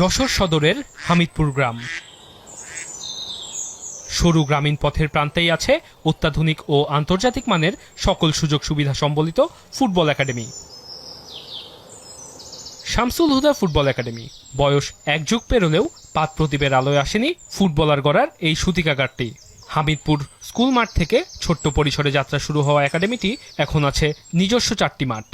যশোর সদরের হামিদপুর গ্রাম। সরু গ্রামীণ পথের প্রান্তেই আছে অত্যাধুনিক ও আন্তর্জাতিক মানের সকল সুযোগ সুবিধা সম্বলিত ফুটবল একাডেমি। শামসুল হুদা ফুটবল একাডেমি। বয়স এক যুগ পেরোলেও পাত প্রদীপের আলোয় আসেনি ফুটবলার গড়ার এই সূতিকাগারটি। হামিদপুর স্কুল মাঠ থেকে ছোট্ট পরিসরে যাত্রা শুরু হওয়া একাডেমিটি এখন আছে নিজস্ব 4টি মাঠ,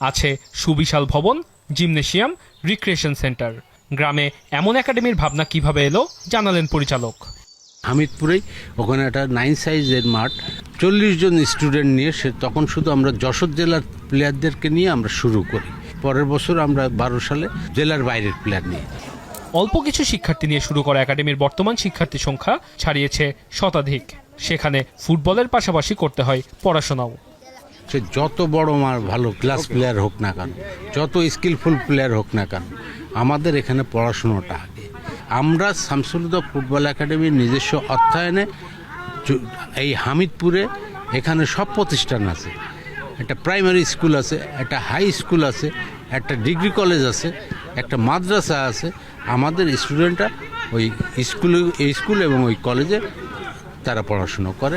আছে সুবিশাল ভবন, জিমনেশিয়াম, রিক্রিয়েশন সেন্টার। গ্রামে এমন একাডেমির ভাবনা কিভাবে এলো জানালেন পরিচালক। হামিদপুরেই ওখানে একটা 9 সাইজের মাঠ, 40 জন স্টুডেন্ট নিয়ে তখন শুধু আমরা যশোর জেলার প্লেয়ারদেরকে নিয়ে আমরা শুরু করি। পরের বছর আমরা 12 সালে জেলার বাইরের প্লেয়ার নিয়ে। অল্প কিছু শিক্ষার্থী নিয়ে শুরু করা একাডেমির বর্তমান শিক্ষার্থী সংখ্যা ছাড়িয়েছে শতাধিক। সেখানে ফুটবলের পাশাপাশি করতে হয় পড়াশোনাও। সে যত বড় ভালো ক্লাস প্লেয়ার হোক না কেন, যত স্কিলফুল প্লেয়ার হোক না কেন, আমাদের এখানে পড়াশোনাটা আগে। আমরা শামসুল হুদা ফুটবল একাডেমির নিজস্ব অর্থায়নে এই হামিদপুরে এখানে সব প্রতিষ্ঠান আছে। একটা প্রাইমারি স্কুল আছে, একটা হাই স্কুল আছে, একটা ডিগ্রি কলেজ আছে, একটা মাদ্রাসা আছে। আমাদের স্টুডেন্টরা ওই স্কুল এবং ওই কলেজে তারা পড়াশুনো করে।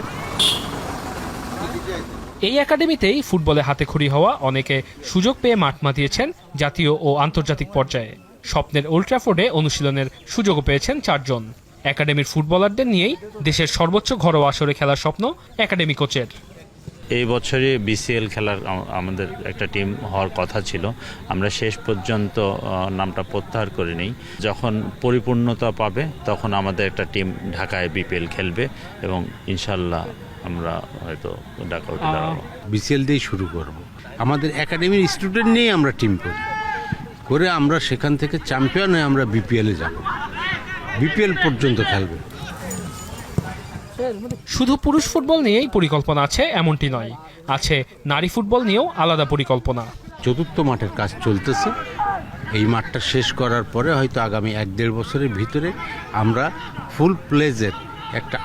এই একাডেমিতেই ফুটবলে হাতেখড়ি হওয়া অনেকে সুযোগ পেয়ে মাঠ মাতিয়েছেন জাতীয় ও আন্তর্জাতিক পর্যায়ে। স্বপ্নের ওল্ড ট্র্যাফোর্ডে অনুশীলনের সুযোগও পেয়েছেন 4 জন। একাডেমির ফুটবলারদের নিয়েই দেশের সর্বোচ্চ ঘরোয়া আসরে খেলার স্বপ্ন একাডেমি কোচের। এই বছরই বিসিএল খেলার আমাদের একটা টিম হওয়ার কথা ছিল। আমরা শেষ পর্যন্ত নামটা প্রত্যাহার করে নিই। যখন পরিপূর্ণতা পাবে তখন আমাদের একটা টিম ঢাকায় বিপিএল খেলবে এবং ইনশাল্লাহ আমরা হয়তো ঢাকা উঠে দাঁড়াবো। বিসিএল দিয়েই শুরু করব। আমাদের একাডেমির স্টুডেন্ট নিয়ে আমরা টিম করে আমরা সেখান থেকে চ্যাম্পিয়ন হয়ে আমরা বিপিএলে যাব। বিপিএল পর্যন্ত খেলবে। শুধু পুরুষ ফুটবল নিয়েই পরিকল্পনা আছে এমনটি নয়, আছে নারী ফুটবল নিয়েও আলাদা পরিকল্পনা। চতুর্থ মাঠের কাজ চলতেছে। এই মাঠটা শেষ করার পরে হয়তো আগামী 1-1.5 বছরের ভিতরে আমরা ফুল প্লেজের একটা